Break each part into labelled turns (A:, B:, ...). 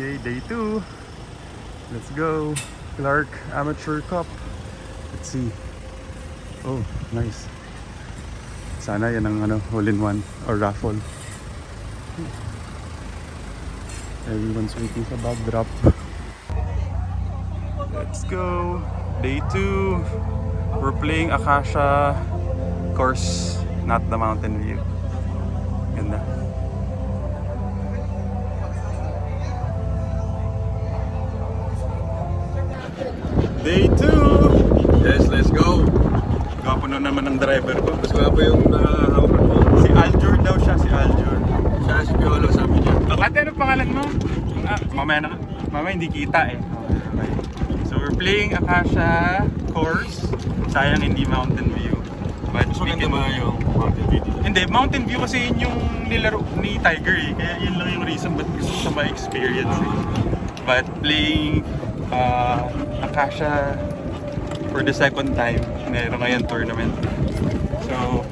A: Okay, day 2. Let's go. Clark Amateur Cup. Let's see. Oh, nice. Sana yan ang hole-in-one or raffle. Everyone's waiting sa backdrop. Let's go. Day 2. We're playing Acacia course, not the Mountain View. Ganda. Day 2!
B: Yes, let's go!
A: Gwapo na naman ng driver ko.
B: Mas nga po yung hawak mo.
A: Si Aljur daw siya, si Aljur.
B: Siya si Piolo, sabi niya.
A: Ate, ano pangalan mo? Mamaya na. Mamaya hindi kita eh. Okay. So we're playing Acacia course. Sayang hindi Mountain View. But
B: Mas maganda ba yung Mountain View dito?
A: Hindi, Mountain View kasi yun yung nilaro ni Tiger eh. Kaya yun lang yung reason ba't gusto ko siya ma-experience eh. But playing Acacia for the second time, meron ngayon tournament. So,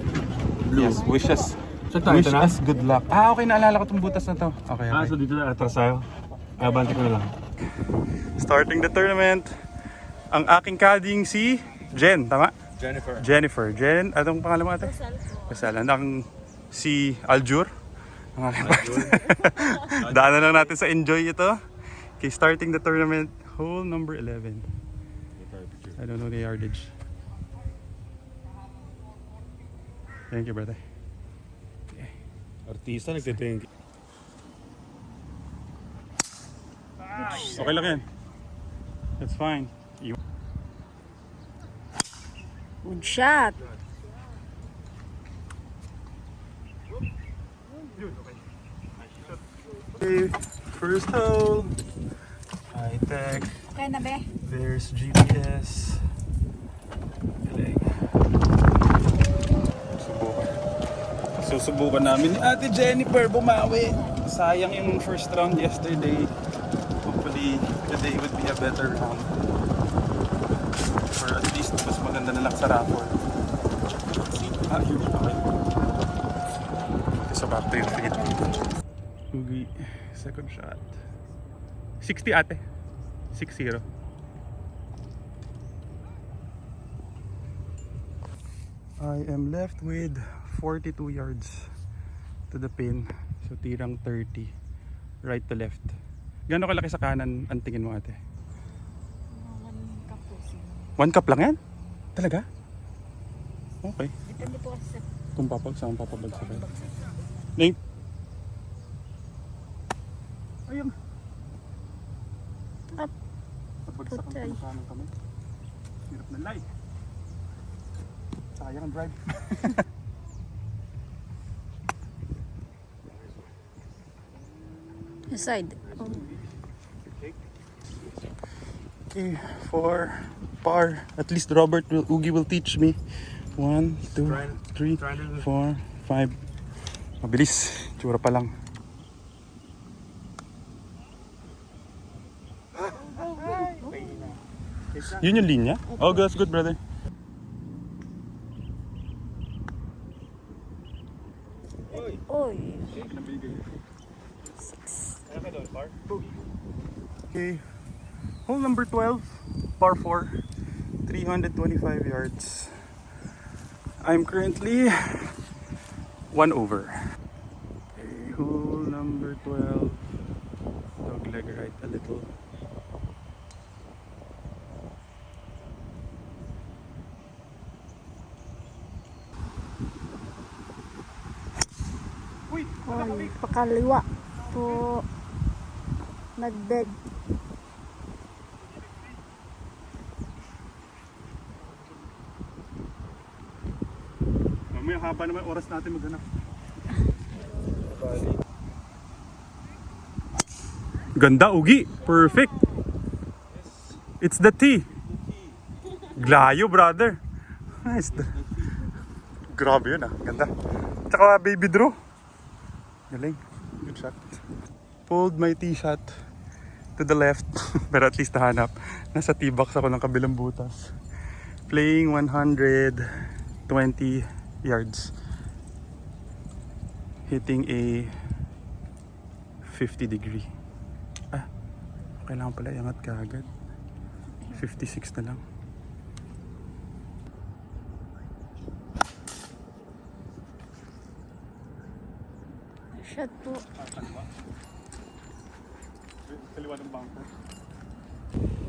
A: yes, wish us good luck. Okay, naalala ko itong butas na to. Okay, okay.
B: So dito na atras tayo. Abante ko na lang.
A: Starting the tournament, ang aking caddying si Jen, tama? Jennifer. Jen, anong pangalan mo ate? Casal. Ang si Aljur. Ang aking partner. Daanan lang natin sa enjoy ito. Okay, starting the tournament, hole number 11. I don't know the yardage. Thank you, brother.
B: Artista nagtiting.
A: Okay lang yan. That's fine.
C: Good shot.
A: Okay, first hole. High tech.
C: Kaya na be?
A: There's GPS. Galing. Susubukan namin ni Ate Jennifer bumawi. Sayang yung first round yesterday. Hopefully today would be a better round. Or at least mas maganda na lang sa raffle. Yun. Okay. So back to yung feed. Ugi, second shot. 60 ate. 6-0. I am left with 42 yards to the pin. So tirang 30. Right to left. Gano'ng kalaki sa kanan ang tingin mo ate?
C: 1 cup po.
A: 1 cup lang yan? Talaga? Okay.
C: Depende po kasi sa
A: Kung saan papabagsak. Ning. Ayun.
C: Up.
A: Pagbagsak ang
C: Putay.
A: kanan kami. Hirap na light. Sayang ang drive.
C: side. Oh.
A: Okay, for par, at least Ugi will teach me. 1, 2, 3, 4, 5. Mabilis, tsura pa lang. Yun yung linya? Oh, that's good, brother.
C: Oy.
A: Okay, hole number 12, par 4, 325 yards. I'm currently 1 over. Okay, hole number 12, dog leg right a little.
C: Oy, pakaliwa po. Nagbed.
A: Mamaya haba naman oras natin maghanap. Ganda, Ugi. Perfect. It's the T. Glayo, brother. Nice. Grabe yun ah. Ganda. Tsaka baby draw. Galing. Good shot. Pulled my tee shot to the left. Pero at least nahanap. Nasa tee box ako ng kabilang butas. Playing 120 yards. Hitting a 50 degree. Kailangan pala iangat ka agad. 56 na lang.
C: Shot po.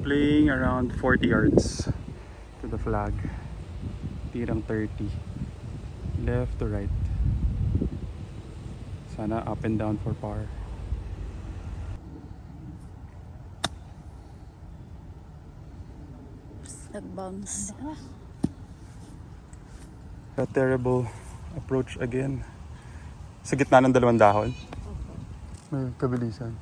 A: Playing around 40 yards to the flag. Tirang 30. Left to right. Sana up and down for par.
C: Nag-bounce.
A: A terrible approach again. Sa gitna ng dalawang dahon. May kabilisan.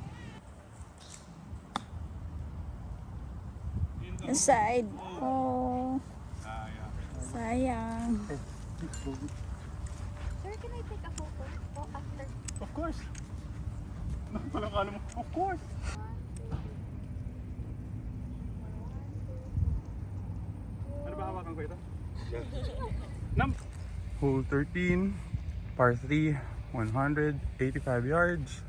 C: Inside. Oh. Sayang.
D: Sir, can I take a photo? Oh, after.
A: Of course. Palang kala mo, of course. Ano ba hawakan ko ito? Hole 13, par 3, 185 yards.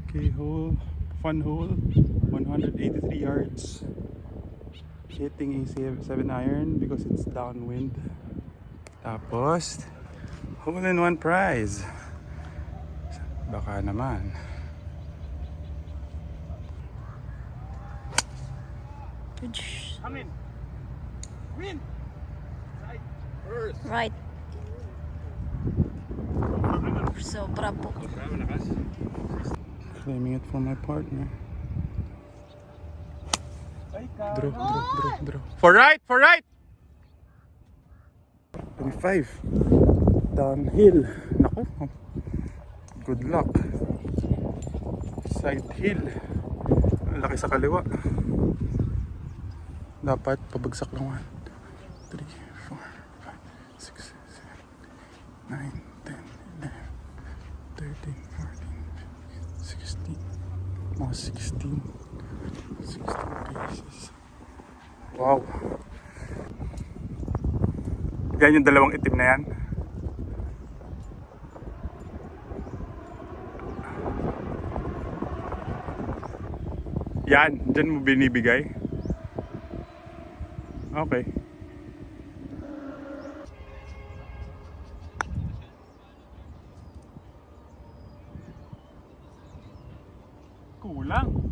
A: Okay, fun hole, 183 yards. Hitting a 7 iron because it's downwind. Tapos, hole in one prize. Baka naman. Hangin. Win.
C: Right. Sobra po.
A: Claiming it for my partner. Draw. For right! 25. Downhill. Naku. Good luck. Side hill. Ang laki sa kaliwa. Dapat pabagsak lang 1, 3, 4, 5, 6, 7, 9, 10, 11, 13, 14, 15, 16. Mga 16 paces. Wow. Yan yung dalawang itim na yan. Yan, dyan mo binibigay. Okay.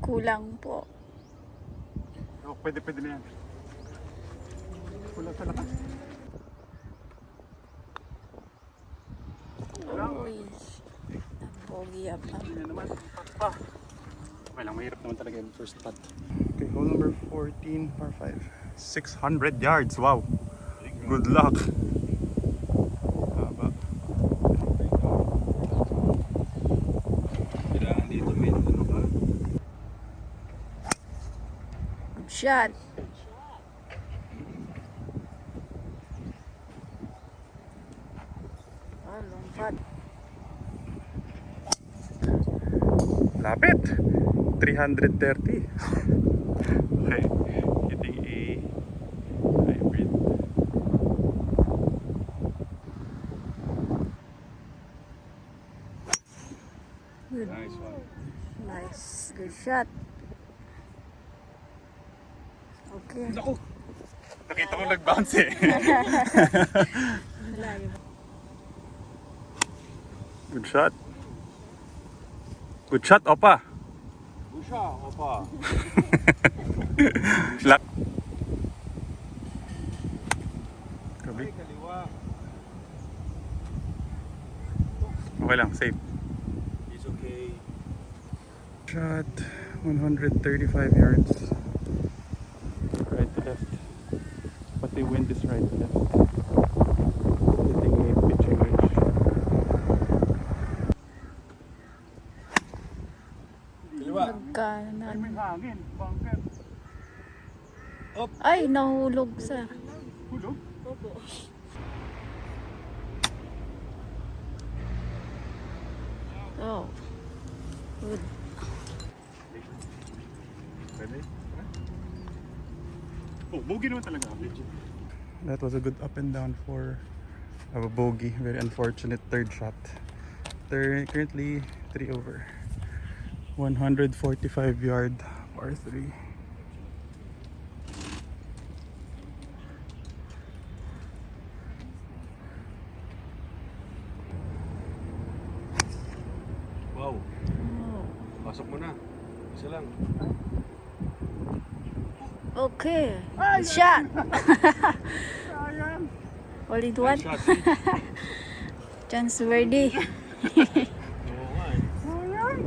C: Kulang po.
A: Oh, pwede na yan. Kulang sa lakas.
C: Uy. Pogi pa.
A: Yan naman. Pa. Okay lang, mahirap naman talaga yung first putt. Okay, hole number 14, par 5. 600 yards, wow. Good luck. Haba.
B: Kailangan dito may ano ka?
C: Good shot. Oh, long putt.
A: Lapit. 330. Okay. Hitting a hybrid.
C: Good.
B: Nice one.
C: Nice. Good shot. Okay.
A: Naku! Nakita ko nag-bounce eh. Good shot. Good shot, Opa.
B: Busha, opa.
A: Luck. Grabe.
B: Kaliwa.
A: Okay lang, safe.
B: It's okay.
A: Shot 135 yards. Right to left. But the wind is right to left. Hitting a pitching wedge.
B: Kaliwa.
C: Nagkanan.
A: Hangin, bunker.
C: Ay, nahulog sa...
A: Hulog.
C: Oh. Good.
A: Pwede? Oh, bogey naman talaga. That was a good up and down for a bogey. Very unfortunate third shot. Currently 3 over. 145 yard par 3.
B: Wow.
C: Oh.
B: Pasok mo na. Isa lang.
C: Okay. Good shot. All in one.
B: Nice shot, see?
C: Chance birdie.
B: Oo nga eh.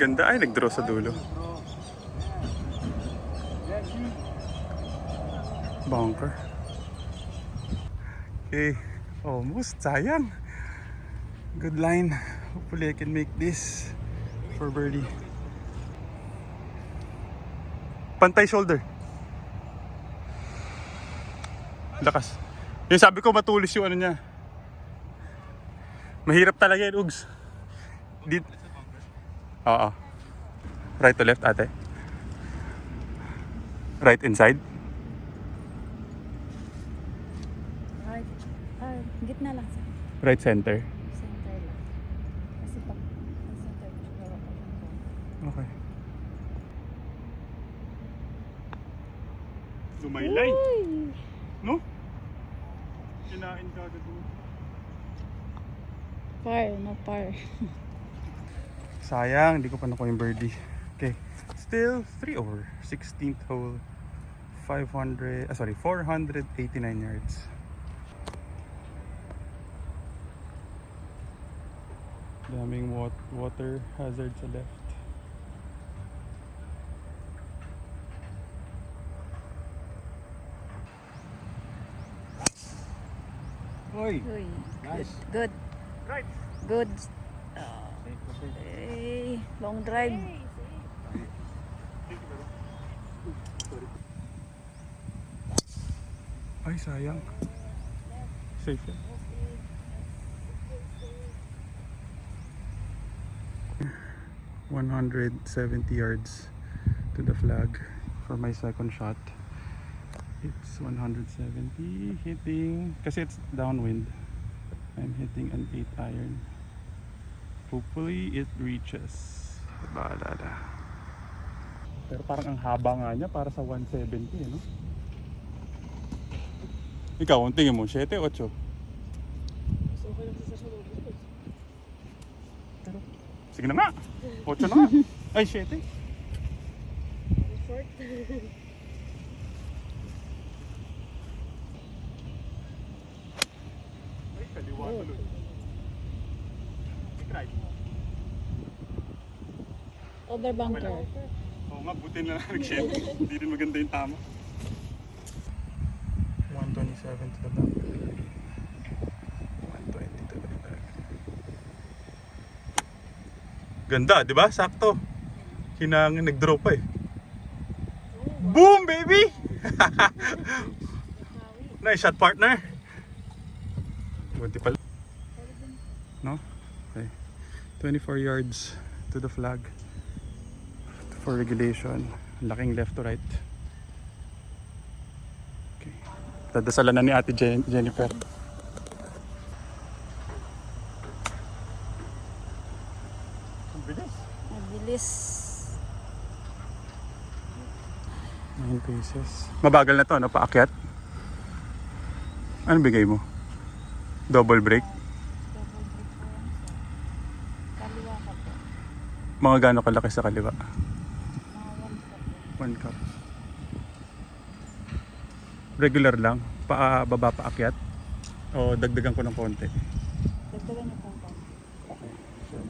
A: Ganda ay, nag-draw sa dulo.
B: Bro. Yeah, see?
A: Bunker. Okay, almost. Sayang. Good line. Hopefully I can make this for birdie. Pantay shoulder. Lakas. Yung sabi ko matulis yung ano niya. Mahirap talaga yan, Ugs. Oo. Right to left, ate. Right inside.
C: Right. Gitna lang sa
A: Right center.
C: center lang. Kasi pag center, siguro
A: Okay. Lumaylay. No? Kinain ka agad mo.
C: Par, no par.
A: Sayang, hindi ko pa nakuha yung birdie. Okay. Still 3 over. 16th hole. 489 yards. Daming water hazard sa left.
B: Hoy.
C: Uy.
B: Nice.
C: Good.
A: Right.
C: Good. Hey, long drive.
A: Ay, sayang. Safe yan. ...170 yards to the flag for my second shot. It's 170, hitting... Kasi it's downwind. I'm hitting an 8 iron. Hopefully it reaches. Bahala na. Pero parang ang haba nga niya para sa 170, no? Ikaw, ang tingin mo, 7 o 8? Sige na nga. 8 na nga. Ay, 7. Ay, kaliwa tuloy. Right.
C: Over bunker.
A: Oo nga, buti na nag-7. Hindi rin maganda yung tama. 127 to the back. 120 to the back. Ganda, di ba? Sakto. Hinangin, nag-draw pa eh. Boom, baby! Nice shot, partner. Buti pala. No? Okay. 24 yards to the flag for regulation. Laking left to right. Okay. Dadasalan na ni Ate Jennifer. Ang bilis.
C: Mabilis.
A: 9 paces. Mabagal na to, ano? Paakyat? Ano bigay mo? Double break?
C: Kaliwa ka po.
A: Mga gaano kalaki sa kaliwa?
C: Mga
A: 1 cup. Regular lang? Baba paakyat? O dagdagan ko ng konti?
C: Dagdagan niyo pong pa.
A: Okay. Sure.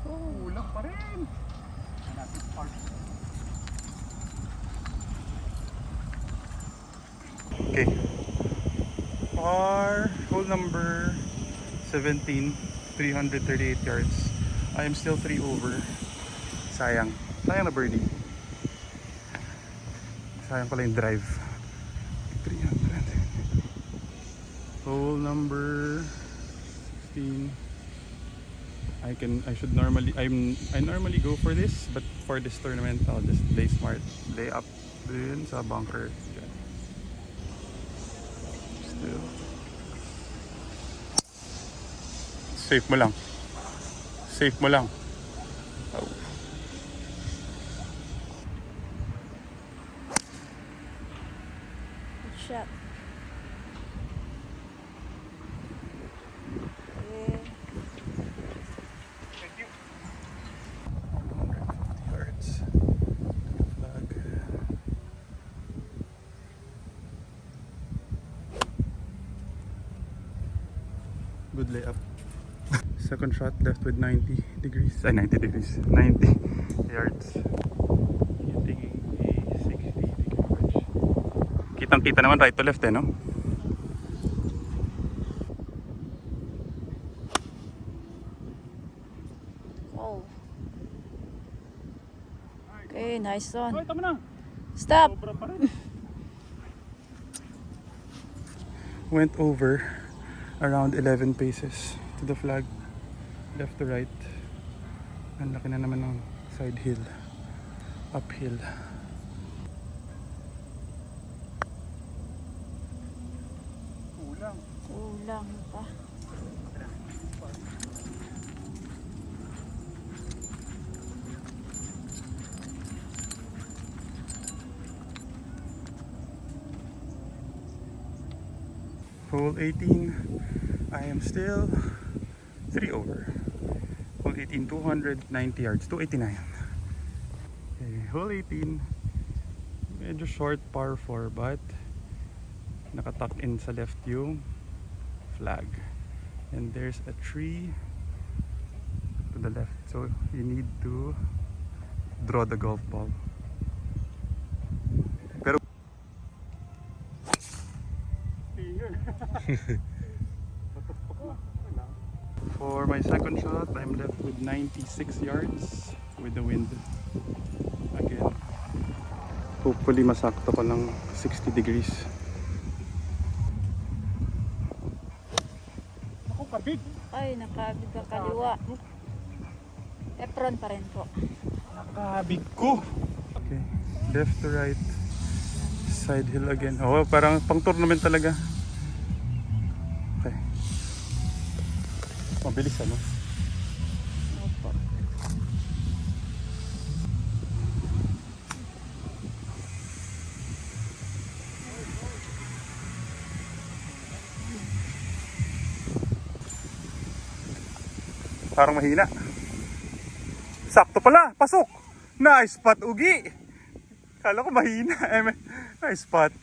A: Kulang pa rin. Hanapin park. Okay. Par hole number 17, 338 yards. I am still 3 over. Sayang. Sayang na birdie. Sayang pala yung drive. 300. Hole number 16. I should normally I normally go for this, but for this tournament I'll just play smart. Lay up dun sa bunker. Still Safe mo lang. Safe mo lang. Oh.
C: Good shot. Okay.
A: Thank you. 150 yards. Flag. Good layup. Second shot left with 90 degrees. 90 degrees. 90 yards. Hitting a 60-degree wedge. Kitang-kita naman right to left no?
C: Oh. Okay, nice one.
A: Okay, tama na.
C: Stop.
A: Sobra pa rin. Went over around 11 paces to the flag, left to right. Ang laki na naman ng side hill, uphill. Kulang.
C: Kulang pa.
A: Hole 18, I am still 3 over. Hole 18, 290 yards, 289. Okay, hole 18, medyo short par 4 but nakatuck in sa left yung flag. And there's a tree to the left. So you need to draw the golf ball. Pero for my second shot, I'm left with 96 yards with the wind. Again, hopefully masakto ko lang 60 degrees. Ako kabig.
C: Ay, nakabig ka kaliwa. Apron pa rin po.
A: Nakabig ko. Okay, left to right. Side hill again. Oh, parang pang tournament talaga. Okay. Mabilis ano?
C: Opo.
A: Parang mahina. Sakto pala, pasok. Nice spot, Ugi. Kala ko mahina. Nice spot.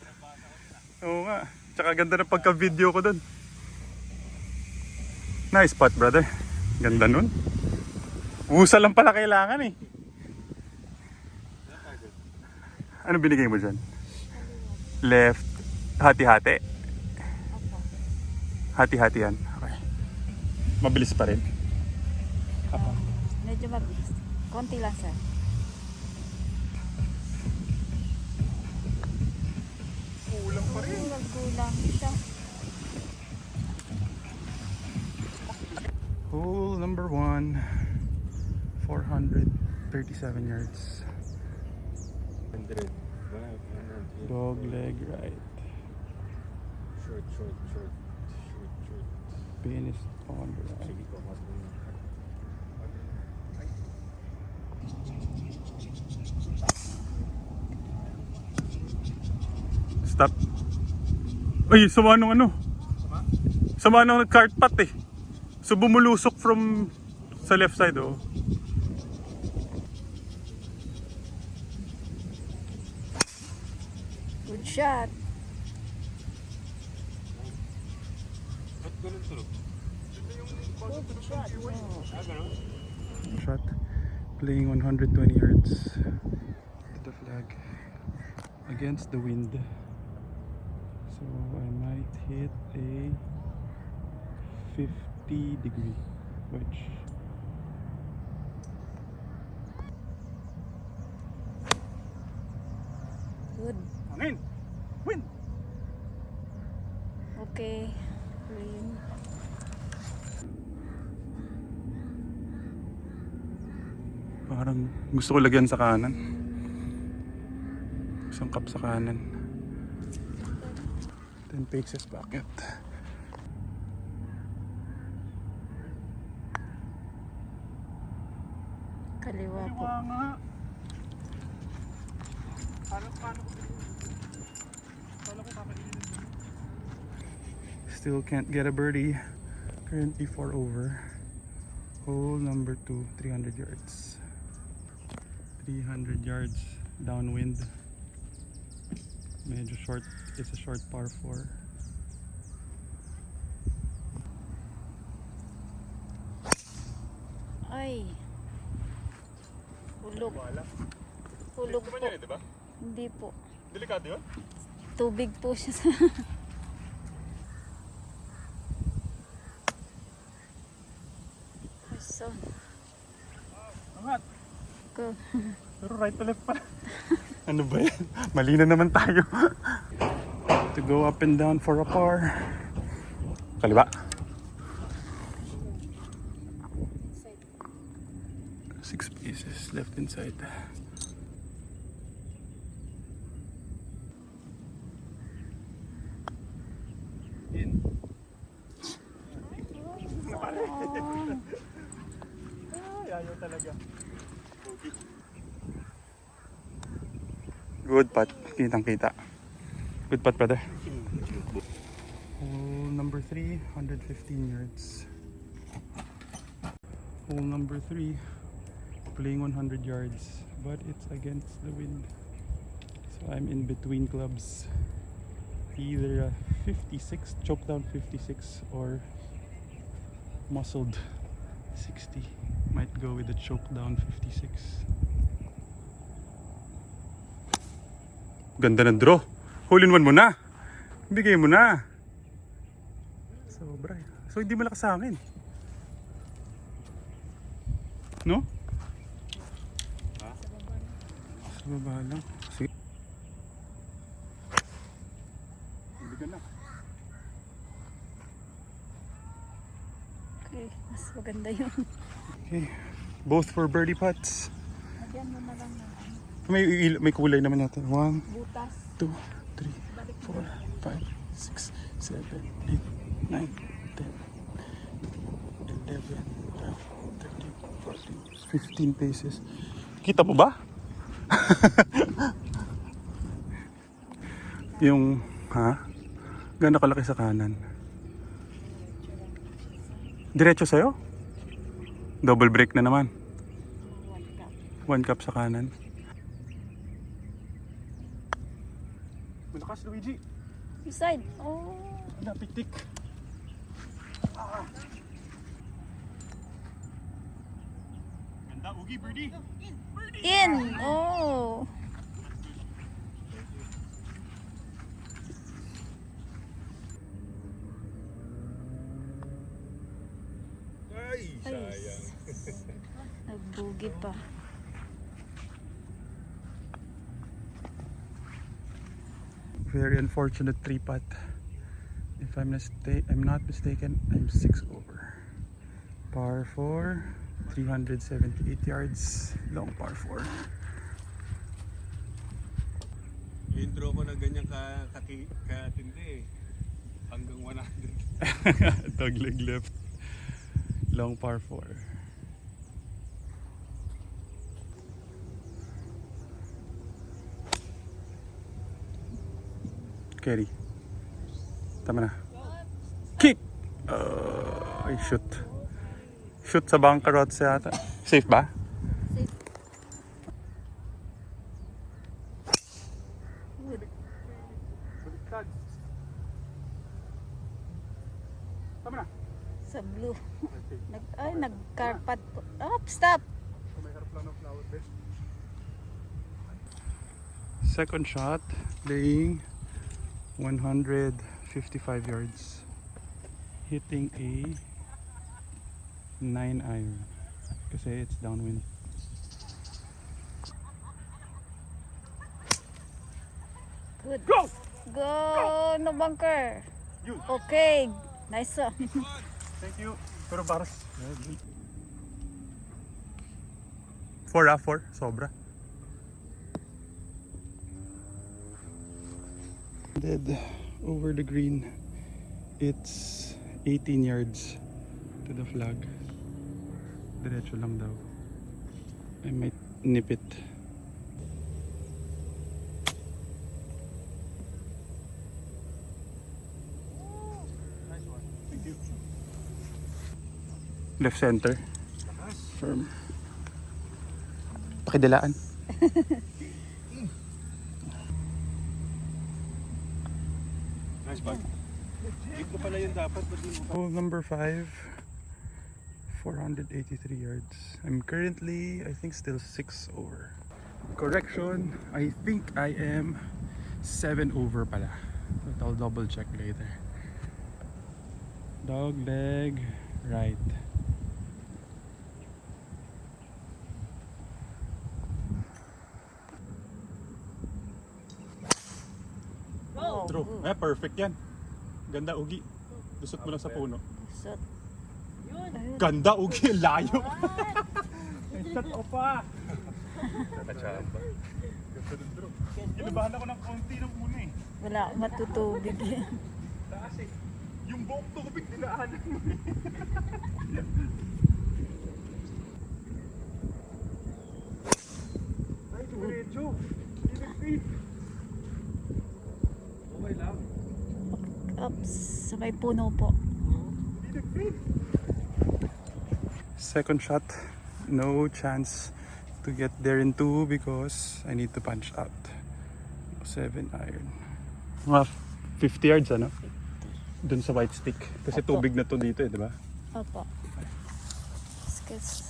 A: Oo nga. Tsaka ganda ng pagka-video ko dun. Nice spot, brother. Ganda nun. Usa lang pala kailangan eh. Ano binigay mo dyan? Left. Hati-hati.
C: Opo.
A: Hati-hati yan. Okay. Mabilis pa rin.
C: Medyo mabilis. Konti lang, sir.
A: Kulang pa rin.
C: Kulang siya.
A: Hole number 1. 437 yards.
B: 100.
A: Dog leg right.
B: Short.
A: Pin is on the right.
B: Sige ko, mas muna.
A: Stop. Ay, sama nung ano? Sama nung cart path eh. So bumulusok from sa left side oh.
C: Good shot.
B: Ba't ganun tulog?
C: Good shot. Oh.
B: Ganun?
A: Shot. Playing 120 yards to the flag against the wind. So I might hit a 50-degree wedge.
C: Good.
A: Hangin! Wind!
C: Okay. Clean.
A: Parang gusto ko lagyan sa kanan. Isang cup sa kanan. 10 paces back yet.
C: Kaliwa po.
A: nga. Still can't get a birdie. Currently 4 over. Hole number 2, 300 yards. 300 yards downwind. Medyo short. It's a short par 4.
C: Ay. Hulog. Hulog po.
A: Diba?
C: Hindi po.
A: Delikado yun?
C: Tubig po siya sa... So,
A: Angat.
C: go.
A: Pero right to left pa. Ano ba yan? Mali na naman tayo. To go up and down for a par. Kaliwa. 6 paces left inside. In. Ayaw talaga. Good putt. Kitang kita. Good putt, brother. Hole number 3, 115 yards. Hole number 3, playing 100 yards, but it's against the wind. So I'm in between clubs. Either a 56, choke down 56, or muscled 60. Might go with the choke down 56. Ganda ng draw. Hole in one mo na. Bigay mo na. Sobra. So hindi malakas sa akin. No? Ha? Sa baba lang. Sige. Bigyan na.
C: Okay, mas maganda yun.
A: Okay. Both for birdie putts.
C: Lagyan mo na lang ng
A: May kulay naman natin. 1,
C: butas.
A: 2, 3, 4, 5, 6, 7, 8, 9, 10, 11, 12, 13, 14, 15 paces. Kita mo ba? Yung, ha? Gano'n kalaki sa kanan? Diretso sa'yo? Double break na naman. 1 cup sa kanan. Malakas, Luigi.
C: Side. Oh.
A: Napiktik. Ganda, Ugi, birdie.
C: In. Oh.
B: Ay, sayang.
C: Nagbugi pa.
A: Very unfortunate 3 putt. If I'm not mistaken, I'm 6 over. Par 4, 378 yards, long par 4.
B: Intro ko na ganyan katindi eh. Hanggang 100.
A: Dogleg left. Long par 4. Carry. Tama na. Kick! Ay, shoot. Shoot sa bunker rods yata. Safe ba?
C: Good.
A: Tama na.
C: Sa blue. Nag-carpet po. Oh, stop!
A: Second shot, playing 155 yards. Hitting a 9 iron. Kasi it's downwind.
C: Good.
A: Go!
C: Go! No bunker.
A: You.
C: Okay. Nice one.
A: Thank you. Pero baras. 4 sobra. Dead over the green. It's 18 yards to the flag. Diretso lang daw. I might nip it.
B: Nice one. Thank you.
A: Left center. Firm. Pakidalaan.
B: Nice bag. Hit ko pala yun dapat. Ba't di mo pa?
A: Hole number 5. 483 yards. I'm currently, I think, still 6 over. Correction, I think I am 7 over pala. But I'll double check later. Dog leg right.
C: Wow.
A: True. Eh, perfect yan. Ganda, Ugi. Lusot mo lang sa puno.
C: Shot.
A: Ganda, Ugi. Layo. Shut up pa.
B: Nakachamba.
A: Kinabahan ako ng konti ng una eh.
C: Wala akong matutubig.
A: Taas eh. Yung buong tubig dinaanan mo eh. Ay, diretso. Hindi
B: Okay lang.
C: Oops, sa may puno po.
A: Second shot, no chance to get there in 2 because I need to punch out. 7 iron. Mga 50 yards ano? Dun sa white stick. Kasi
C: Opo.
A: tubig na to dito eh, di ba?
C: Opo. Sketch.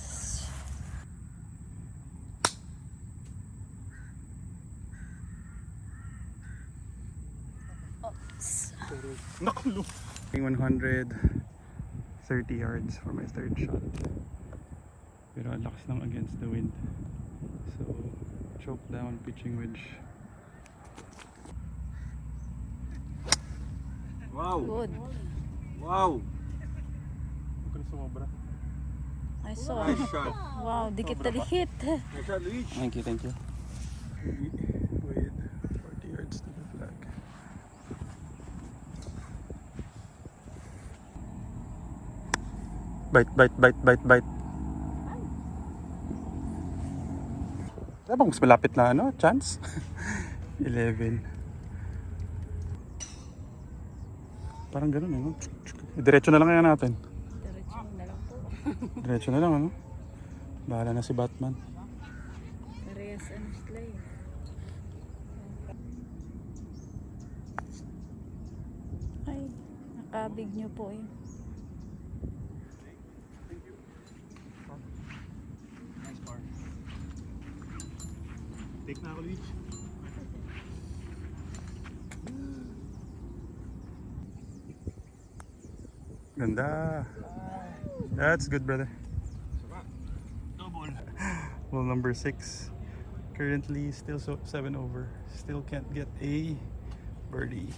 C: Oops.
A: Nakulo. 130 yards for my third shot. Pero ang lakas lang against the wind. So, choke down pitching wedge.
B: Wow.
C: Good.
B: Wow.
A: Huwag ka na sumobra.
C: I saw.
B: Nice shot.
C: Wow, dikit na dikit.
B: Nice shot, Luis.
A: Thank you, thank you. With 40 yards to the flag. Bite, bite, bite, bite, bite. Ano bang mas malapit na ano? Chance? 11. Parang ganun eh, no? Diretso na lang kaya natin.
C: Diretso na lang po.
A: Diretso na lang, ano? Bahala na si Batman.
C: Parehas ano sila eh. Ay, nakabig nyo po eh.
B: Nice par. Take na ako, Luis.
A: Ganda. That's good, brother.
B: Double.
A: Well, number 6. Currently still 7 over. Still can't get a birdie.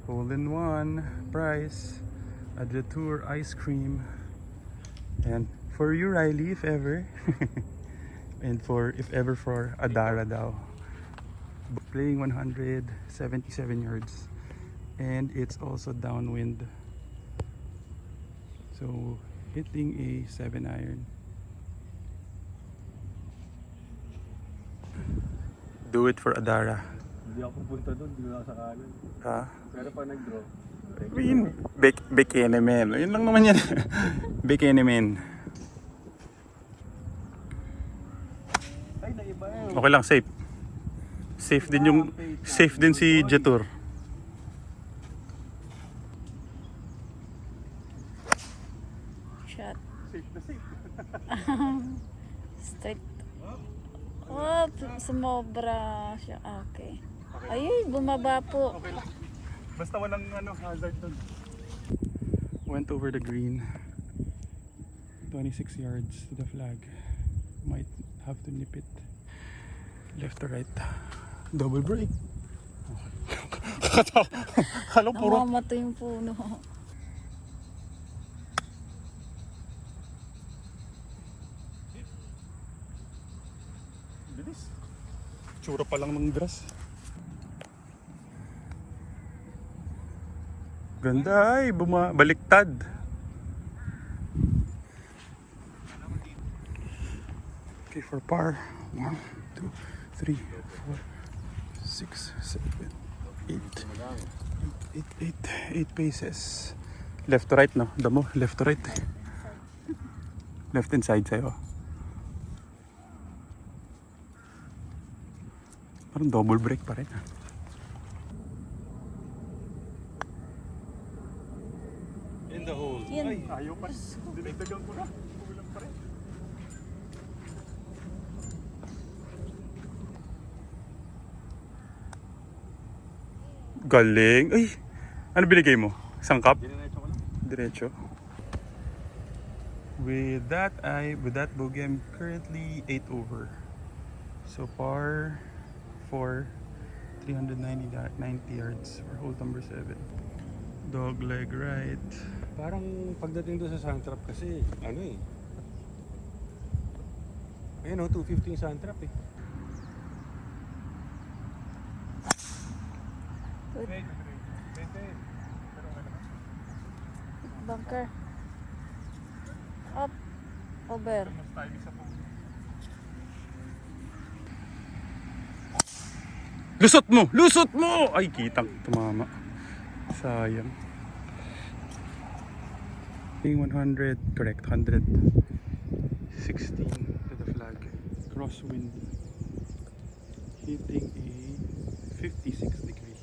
A: Hole in one prize. A Jetour ice cream. And for you, Riley, if ever. And for if ever for Adara daw. Playing 177 yards. And it's also downwind. So hitting a 7 iron. Do it for Adara.
B: Hindi ako pupunta doon. Hindi ako sa kanan.
A: Ha?
B: Pero pa nag-draw.
A: I mean, big enemy. Yun lang naman yan. Big enemy.
B: Ay, naiba yun.
A: Okay lang, safe. Safe din si Jetour.
C: Shot.
A: Safe na safe.
C: Straight. Oh, sumobra siya. Okay. Ayun, bumaba po.
A: Okay lang. Basta walang hazard dun. Went over the green. 26 yards to the flag. Might have to nip it. Left to right. Double break. Kala ko puro.
C: Namamatay yung puno.
A: Bilis. Tsura pa lang ng grass. Ganda ay, baliktad. Okay, for par. 1, 2, 3, 4, 6, 7, 8. 8 paces. Left to right, no? Damo, left to right. Left and side sa'yo. Parang double break pa rin.
B: In the hole.
C: Yan.
B: Ay,
A: Ayaw pa. Dinagdagan ko na. Kulang pa rin. Galing. Ay! Ano binigay mo? Isang cup?
B: diniretso ko lang.
A: Diretso. With that bogey, I'm currently 8 over. So par 4, 390 yards for hole number 7. Dog leg right.
B: Parang pagdating doon sa sand trap kasi, ano eh. Ayun o, 250 yung sand trap eh.
C: Good. Bunker. Up. Over.
A: Lusot mo! Lusot mo! Ay, kitang tumama. Sayang. 100, correct, 116 to the flag. Crosswind. Hitting a 56 degree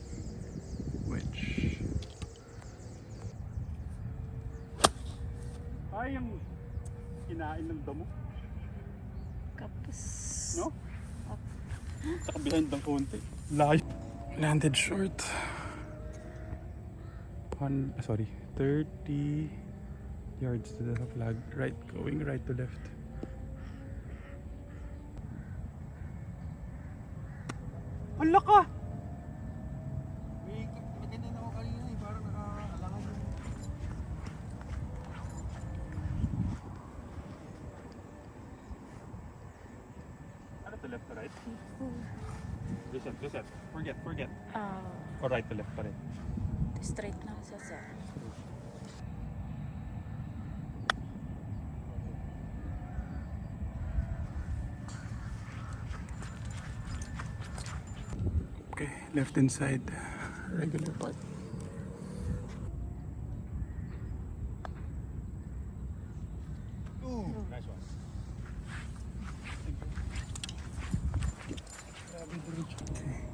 A: wedge. Ay, yung kinain ng damo.
C: Kapos.
A: No? Saka behind ng konti. Layo. Landed short. 30 yards to the flag. Right, going right to left. Ang laka!
B: May ganyan ako kanina eh, parang nakaalangan yung...
A: Ano to left to right? Reset. Forget.
C: Ah,
A: Or right to left pa rin.
C: straight lang siya sir.
A: Okay, left inside. Regular putt.
B: Ooh, nice one.
A: Okay.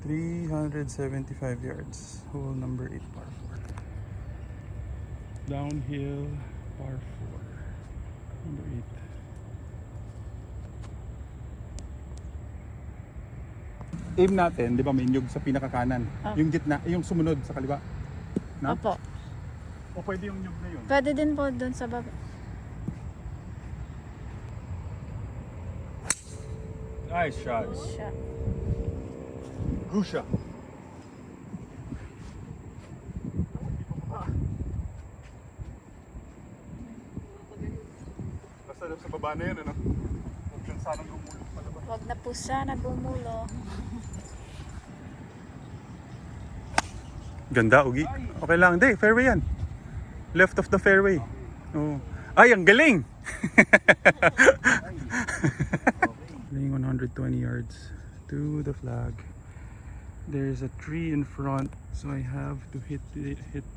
A: 375 yards. Hole number 8, par 4. Downhill, par 4. Number 8. Aim natin, di ba may nyug sa pinakakanan? Yung gitna, yung sumunod sa kaliwa. No?
C: Opo.
A: O pwede yung nyug na yun?
C: Pwede din po doon sa baba.
B: Nice shot.
C: Siya.
B: Gusha.
A: Basta sa baba na yan, ano? Huwag lang sanang gumulong palabas.
C: Huwag na po sana gumulo.
A: Ganda, Ugi. Okay lang. Hindi, fairway yan. Left of the fairway. Oh. Ay, ang galing! Playing 120 yards to the flag. There's a tree in front, so I have to hit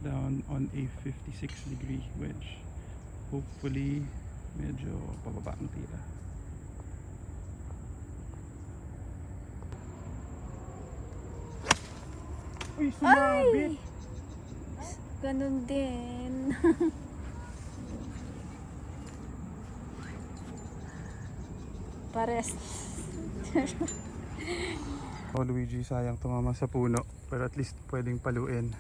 A: down on a 56 degree wedge. Hopefully, medyo pababa ang tira. Uy, sumabit!
C: Ganun din. Pares.
A: Oh, Luigi, sayang tumama sa puno. Pero at least pwedeng paluin.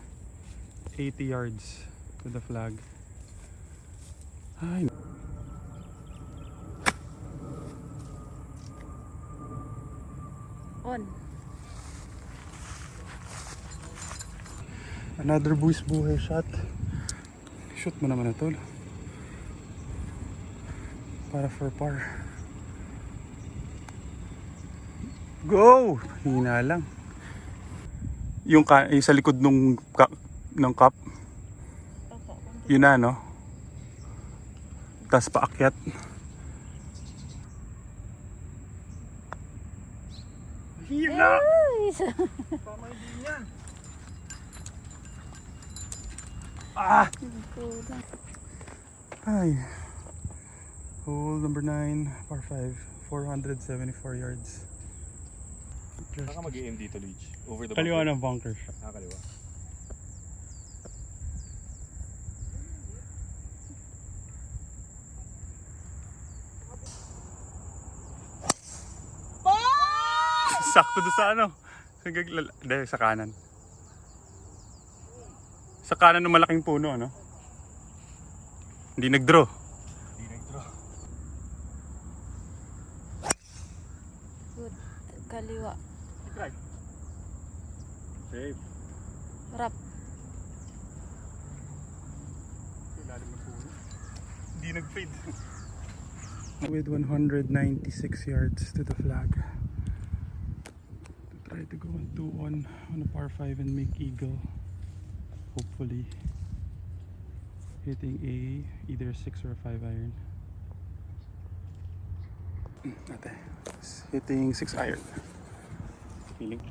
A: 80 yards to the flag. Ay.
C: On.
A: Another boost buhay shot. Shoot mo naman na tol. Para for par. Go! Hina lang. Yung sa likod ng cup.
C: Opo.
A: Yun na, no? Tapos paakyat. Hila!
C: Ay,
B: Tama hindi niyan.
A: Ah!
C: kulang.
A: Ay. Hole number 9, par 5, 474 yards.
B: Saka mag-i-aim dito, Luigi. Over the
A: Kaliwa
B: bunker.
A: ng bunker.
B: Kaliwa.
A: Sakto doon sa ano. Dahil sa kanan. Sa kanan ng malaking puno, ano? Hindi nag-draw.
B: Hindi nag-draw.
C: Good. Kaliwa.
A: Try.
B: Safe.
C: Rap.
A: Hindi nag-fade. With 196 yards to the flag. To try to go on 2-1 on a par 5 and make eagle. Hopefully hitting either a 6 or a 5 iron. Ate, hitting 6 iron. Feeling.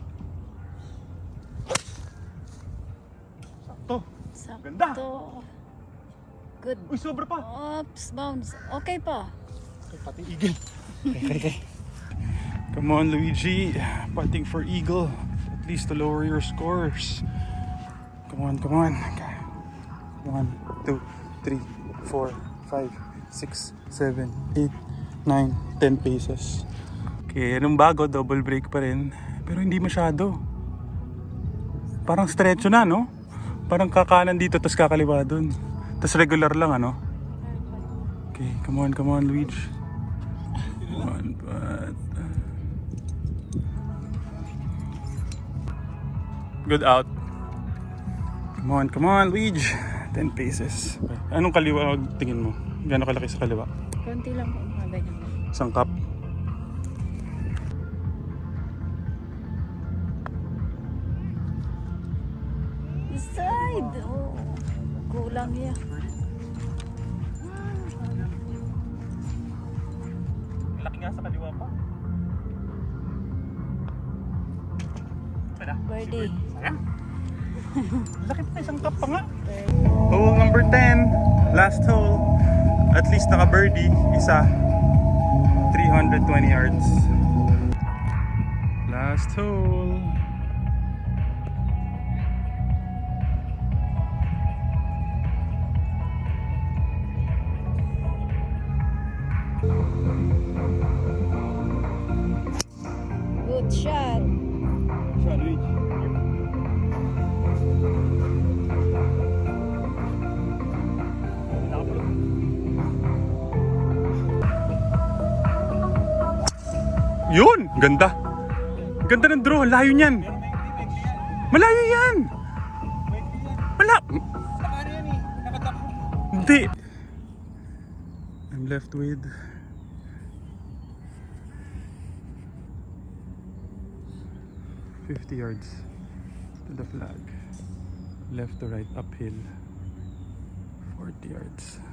A: Sakto.
C: Sakto.
A: Ganda.
C: Good.
A: Uy, sobra pa.
C: Oops, bounce. Okay pa.
A: Okay, pati eagle. Okay. Come on, Luigi. Putting for eagle. At least to lower your scores. Come on, come on. 1, 2, 3, 4, 5, 6, 7, 8, 9, 10 paces. Okay, anong bago? Double break pa rin. Pero hindi masyado. Parang stretcho na, no? Parang kakanan dito, tapos kakaliwa dun. Tapos regular lang, ano? Okay, come on, Luigi. One putt. Good out. Come on, Luigi. 10 paces. Anong kaliwa tingin mo? Gano'ng kalaki sa kaliwa?
C: Konti lang po. Mga ganyan.
A: Isang cup.
C: Side. Oh. Kulang yan.
A: Laki nga sa kaliwa pa.
C: Birdie.
A: Sayang. Laki pa, isang cup pa nga. Hole number 10. Last hole. At least naka-birdie. Isa. 320 yards. Last hole.
C: Good shot.
B: Siya, Luigi.
A: Yun! Ganda! Ganda ng draw. Layo niyan. Malayo yan! Wala!
B: Nakano yan eh. Nakatakbo.
A: Hindi! I'm left with 50 yards to the flag. Left to right uphill. 40 yards.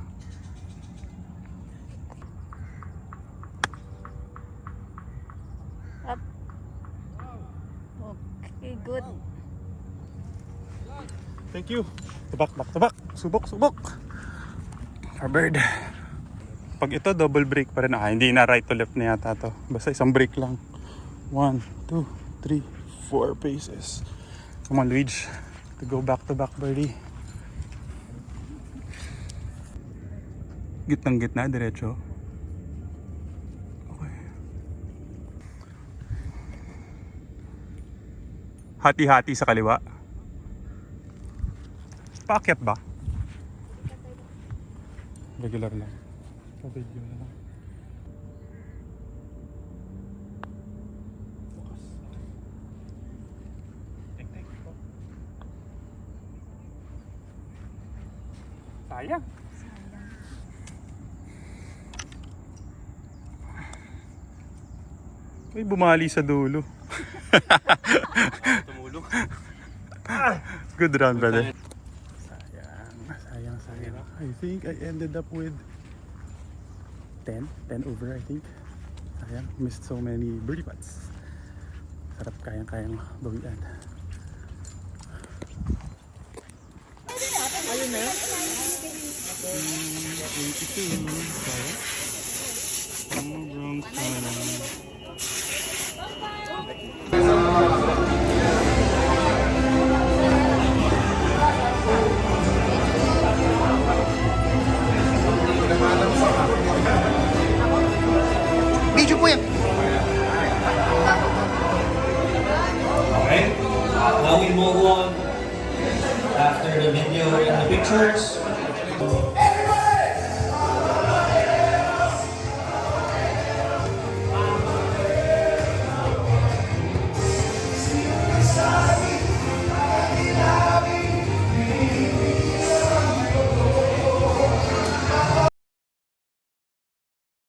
C: Up. Okay, good.
A: Thank you. Tubak, tubak. Subok. Our bird. Pag ito, double break pa rin. Hindi na right to left na yata to. Basta isang break lang. 1, 2, 3, 4 paces. Come on, Luigi. To go back to back birdie. Gitnang gitna, diretso. Okay. Hati-hati sa kaliwa. Paakyat ba? Regular lang. Pa-video na lang. Sayang. May bumali sa dulo.
B: Tumulong.
A: Good round, brother. Sayang. I think I ended up with 10 over, I think. Sayang, missed so many birdie putts. Sarap kayang-kayang bawian.
C: Ayun na.
A: 22. Kaya? Sobrang sana.
E: Video po yan.
F: Okay? Now we move on after the video and the pictures.